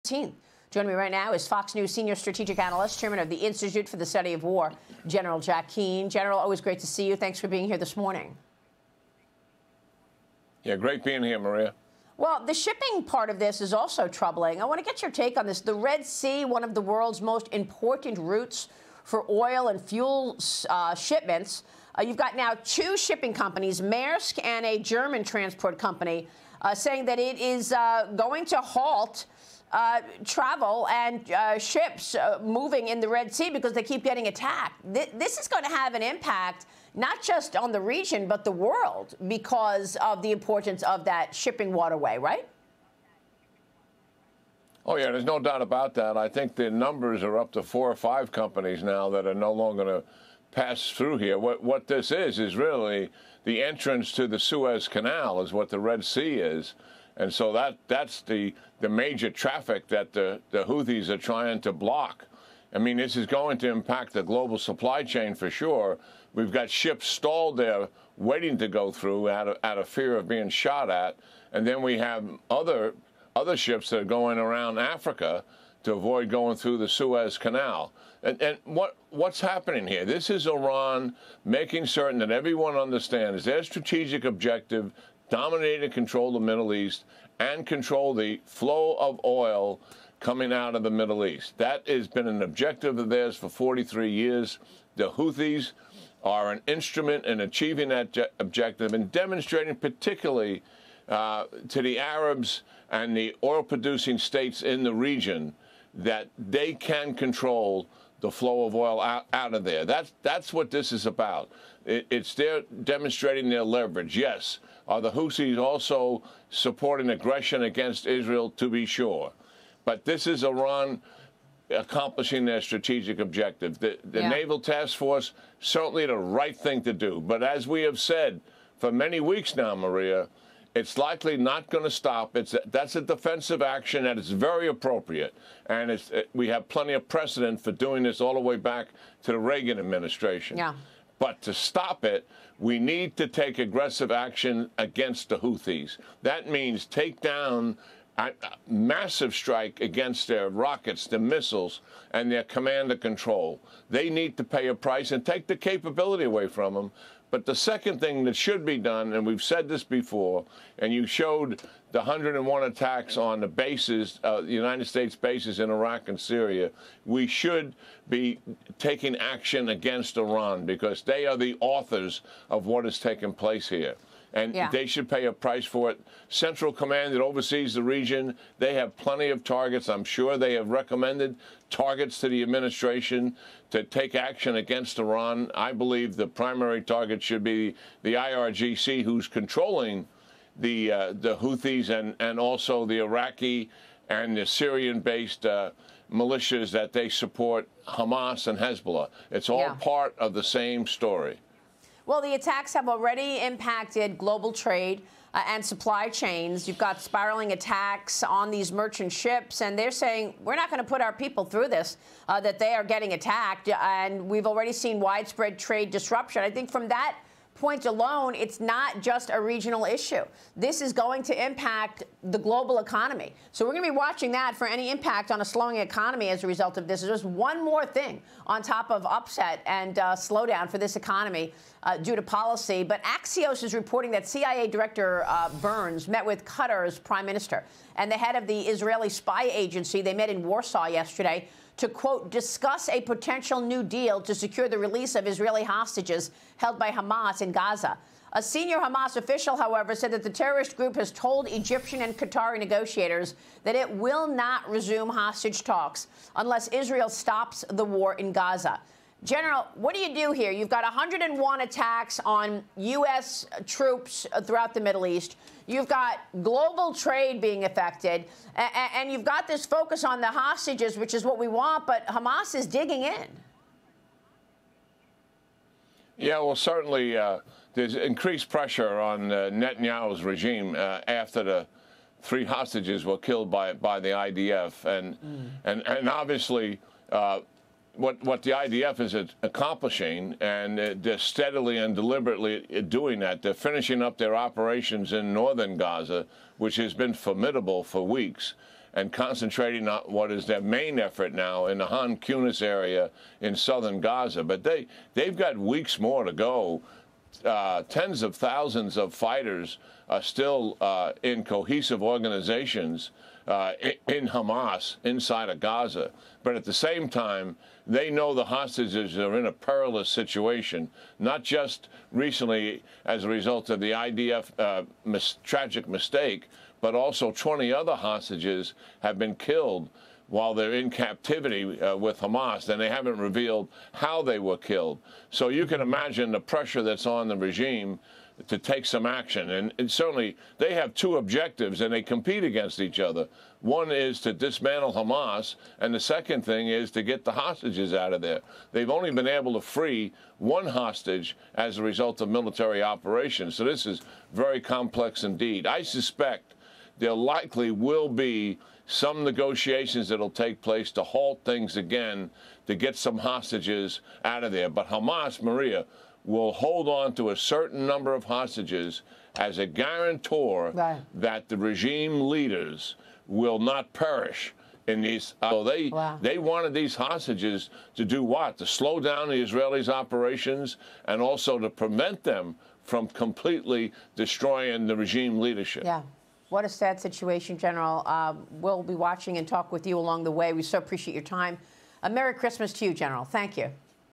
Joining me right now is Fox News senior strategic analyst, chairman of the Institute for the Study of War, General Jack Keane. General, always great to see you. Thanks for being here this morning. Yeah, great being here, Maria. Well, the shipping part of this is also troubling. I want to get your take on this. The Red Sea, one of the world's most important routes for oil and fuel shipments. You've got now two shipping companies, Maersk and a German transport company, saying that it is going to halt travel and ships moving in the Red Sea because they keep getting attacked. This is going to have an impact not just on the region, but the world because of the importance of that shipping waterway, right? Oh, yeah, there's no doubt about that. I think the numbers are up to 4 or 5 companies now that are no longer going to pass through here. What this is really the entrance to the Suez Canal is what the Red Sea is. And so that's the major traffic that the Houthis are trying to block. I mean, this is going to impact the global supply chain for sure. We've got ships stalled there waiting to go through out of fear of being shot at. And then we have other ships that are going around Africa to avoid going through the Suez Canal. And what's happening here? This is Iran making certain that everyone understands their strategic objective: dominate and control the Middle East and control the flow of oil coming out of the Middle East. That has been an objective of theirs for 43 years. The Houthis are an instrument in achieving that objective and demonstrating particularly to the Arabs and the oil-producing states in the region that they can control the flow of oil out of there. That's what this is about. It's their demonstrating their leverage. Yes, are the Houthis also supporting aggression against Israel? To be sure. But this is Iran accomplishing their strategic objective. The Naval Task Force, certainly the right thing to do. But as we have said for many weeks now, Maria, it's likely not going to stop. That's a defensive action that is very appropriate. And we have plenty of precedent for doing this all the way back to the Reagan administration. Yeah. But to stop it, we need to take aggressive action against the Houthis. That means take down a massive strike against their rockets, their missiles, and their command and control. They need to pay a price and take the capability away from them. But the second thing that should be done, and we've said this before, and you showed the 101 attacks on the bases, the United States bases in Iraq and Syria, we should be taking action against Iran because they are the authors of what has taken place here. And they should pay a price for it. Central Command that oversees the region, they have plenty of targets. I'm sure they have recommended targets to the administration to take action against Iran. I believe the primary target should be the IRGC, who's controlling the Houthis and also the Iraqi and the Syrian-based militias that they support, Hamas and Hezbollah. It's all part of the same story. Well, the attacks have already impacted global trade and supply chains. You've got spiraling attacks on these merchant ships, and they're saying, we're not going to put our people through this, that they are getting attacked. And we've already seen widespread trade disruption. I think from that point alone, it's not just a regional issue. This is going to impact the global economy. So we're going to be watching that for any impact on a slowing economy as a result of this. There's just one more thing on top of upset and slowdown for this economy due to policy. But Axios is reporting that CIA Director Burns met with Qatar's prime minister and the head of the Israeli spy agency. They met in Warsaw yesterday to, quote, discuss a potential new deal to secure the release of Israeli hostages held by Hamas in Gaza. A senior Hamas official, however, said that the terrorist group has told Egyptian and Qatari negotiators that it will not resume hostage talks unless Israel stops the war in Gaza. General, what do you do here? You've got 101 attacks on U.S. troops throughout the Middle East. You've got global trade being affected, and you've got this focus on the hostages, which is what we want, but Hamas is digging in. Yeah, well, certainly there's increased pressure on Netanyahu's regime after the 3 hostages were killed by the IDF, and obviously what the IDF is accomplishing, and they're steadily and deliberately doing that. They're finishing up their operations in northern Gaza, which has been formidable for weeks. and concentrating on what is their main effort now in the Han Yunis area in southern Gaza. But they've got weeks more to go. Tens of thousands of fighters are still in cohesive organizations in Hamas inside of Gaza. But at the same time, they know the hostages are in a perilous situation, not just recently as a result of the IDF tragic mistake, but also 20 other hostages have been killed while they're in captivity with Hamas, and they haven't revealed how they were killed. So you can imagine the pressure that's on the regime to take some action. And certainly they have two objectives, and they compete against each other. One is to dismantle Hamas, and the second thing is to get the hostages out of there. They've only been able to free one hostage as a result of military operations. So this is very complex indeed. I suspect there likely will be some negotiations that will take place to halt things again, to get some hostages out of there. But Hamas, Maria, will hold on to a certain number of hostages as a guarantor that the regime leaders will not perish in these. So they wanted these hostages to do what? To slow down the Israelis' operations and also to prevent them from completely destroying the regime leadership. Yeah. What a sad situation, General. We'll be watching and talk with you along the way. We so appreciate your time. A Merry Christmas to you, General. Thank you.